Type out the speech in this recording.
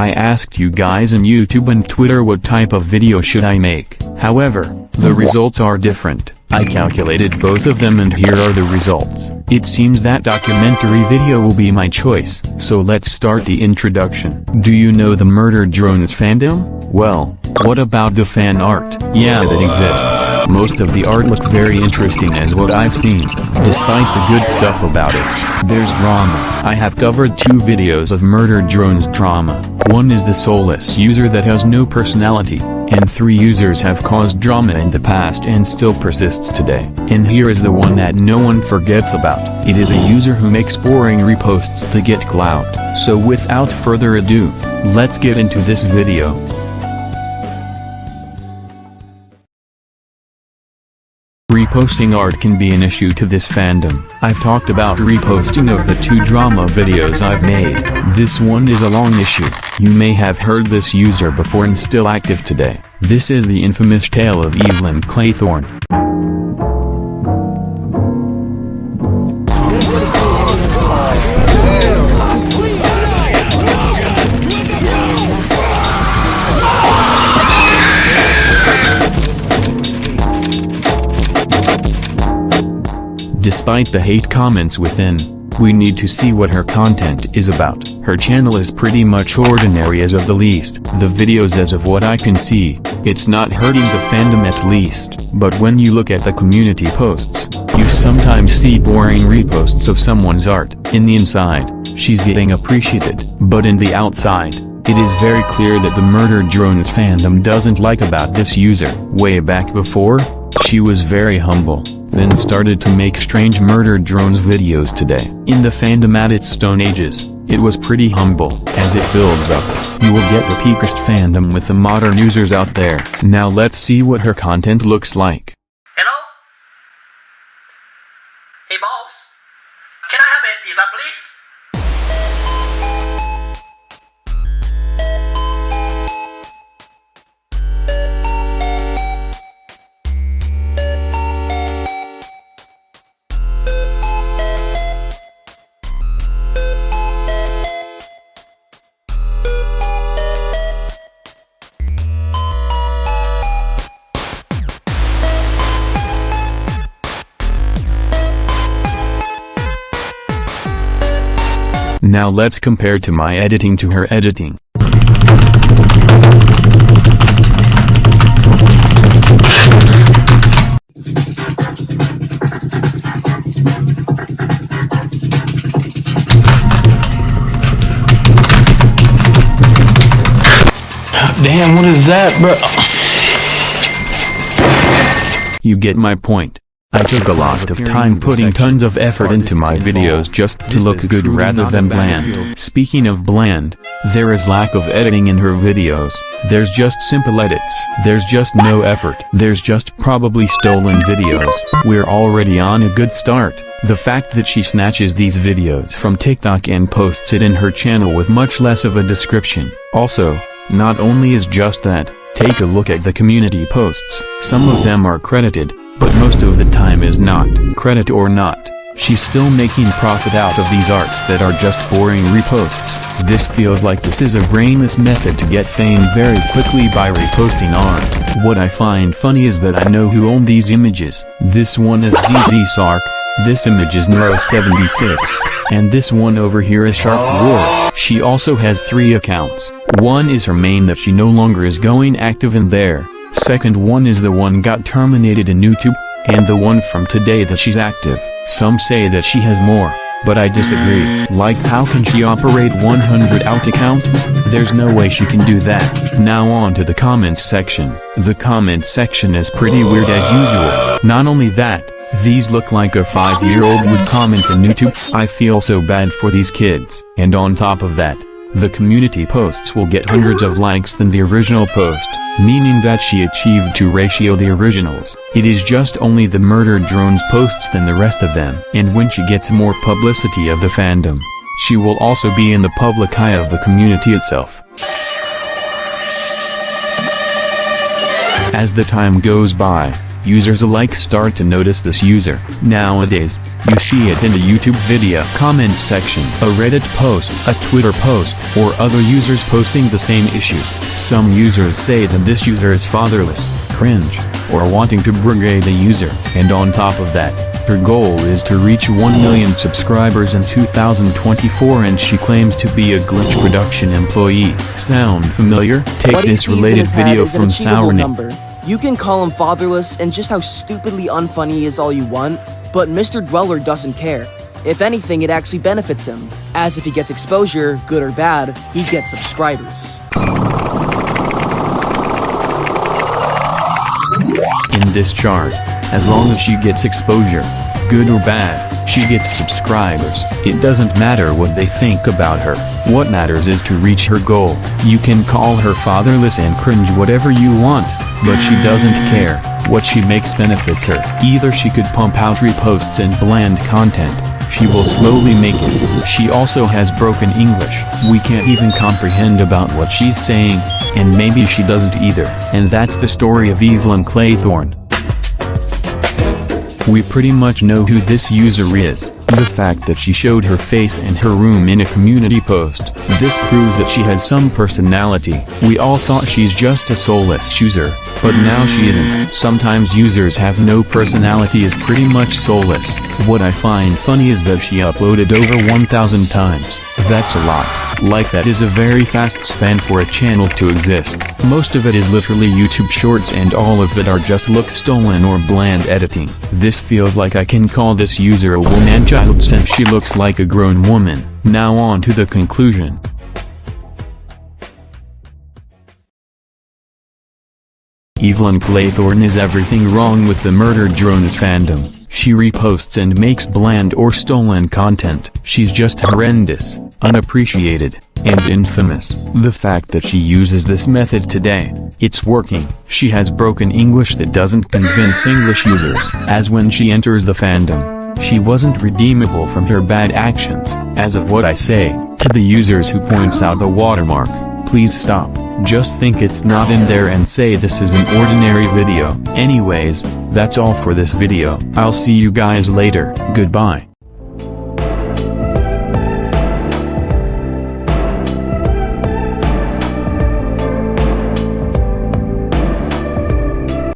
I asked you guys on YouTube and Twitter what type of video should I make. However, the results are different. I calculated both of them and here are the results. It seems that documentary video will be my choice, so let's start the introduction. Do you know the Murdered Drones fandom? Well, what about the fan art? Yeah, that exists. Most of the art look very interesting as what I've seen, despite the good stuff about it. There's drama. I have covered 2 videos of Murdered Drones drama. One is the soulless user that has no personality, and 3 users have caused drama in the past and still persists today. And here is the one that no one forgets about. It is a user who makes boring reposts to get clout. So without further ado, let's get into this video. Reposting art can be an issue to this fandom. I've talked about reposting of the 2 drama videos I've made. This one is a long issue. You may have heard this user before and still active today. This is the infamous tale of Evelyn Claythorne. Despite the hate comments within, we need to see what her content is about. Her channel is pretty much ordinary as of the least. The videos as of what I can see, it's not hurting the fandom at least. But when you look at the community posts, you sometimes see boring reposts of someone's art. In the inside, she's getting appreciated. But in the outside, it is very clear that the Murdered Drones fandom doesn't like about this user. Way back before, she was very humble, then started to make strange Murdered Drones videos today. In the fandom at its stone ages, it was pretty humble. As it builds up, you will get the peakest fandom with the modern users out there. Now let's see what her content looks like. Hello? Hey boss, can I have a pizza please? Now let's compare to my editing to her editing. Damn, what is that, bro? You get my point. I took a lot of time putting tons of effort into my videos just to look good rather than bland. Speaking of bland, there is lack of editing in her videos. There's just simple edits. There's just no effort. There's just probably stolen videos. We're already on a good start. The fact that she snatches these videos from TikTok and posts it in her channel with much less of a description. Also, not only is just that, take a look at the community posts. Some of them are credited, but most of the time is not. Credit or not, she's still making profit out of these arts that are just boring reposts. This feels like this is a brainless method to get fame very quickly by reposting art. What I find funny is that I know who owned these images. This one is ZZ Sark, this image is Neuro76, and this one over here is Shark War. She also has 3 accounts. One is her main that she no longer is going active in there. Second one is the one got terminated in YouTube, and the one from today that she's active. Some say that she has more, but I disagree. Like, how can she operate 100 out accounts? There's no way she can do that. Now on to the comments section. The comments section is pretty weird as usual. Not only that, these look like a 5-year-old would comment on YouTube. I feel so bad for these kids. And on top of that, the community posts will get hundreds of likes than the original post, meaning that she achieved to ratio the originals. It is just only the Murdered Drones posts than the rest of them. And when she gets more publicity of the fandom, she will also be in the public eye of the community itself. As the time goes by, Users alike start to notice this user. Nowadays, you see it in the YouTube video comment section, a Reddit post, a Twitter post, or other users posting the same issue. Some users say that this user is fatherless, cringe, or wanting to brigade a user, and on top of that, her goal is to reach 1 million subscribers in 2024 and she claims to be a glitch production employee. Sound familiar? Take this related video from Sournale. You can call him fatherless and just how stupidly unfunny he is all you want, but Mr. Dweller doesn't care. If anything, it actually benefits him, as if he gets exposure, good or bad, he gets subscribers. In this chart, as long as she gets exposure, good or bad, she gets subscribers. It doesn't matter what they think about her. What matters is to reach her goal. You can call her fatherless and cringe whatever you want, but she doesn't care. What she makes benefits her. Either she could pump out reposts and bland content. She will slowly make it. She also has broken English. We can't even comprehend about what she's saying, and maybe she doesn't either. And that's the story of Evelyn Claythorne. We pretty much know who this user is. The fact that she showed her face and her room in a community post. This proves that she has some personality. We all thought she's just a soulless user, but now she isn't. Sometimes users have no personality is pretty much soulless. What I find funny is that she uploaded over 1,000 times. That's a lot. Like that is a very fast span for a channel to exist. Most of it is literally YouTube shorts and all of it are just looks stolen or bland editing. This feels like I can call this user a woman child since she looks like a grown woman. Now on to the conclusion. Evelyn Claythorne is everything wrong with the murdered drones fandom. She reposts and makes bland or stolen content. She's just horrendous, unappreciated, and infamous. The fact that she uses this method today, it's working. She has broken English that doesn't convince English users. As when she enters the fandom, she wasn't redeemable from her bad actions. As of what I say, to the users who points out the watermark, please stop. Just think it's not in there and say this is an ordinary video. Anyways, that's all for this video. I'll see you guys later. Goodbye.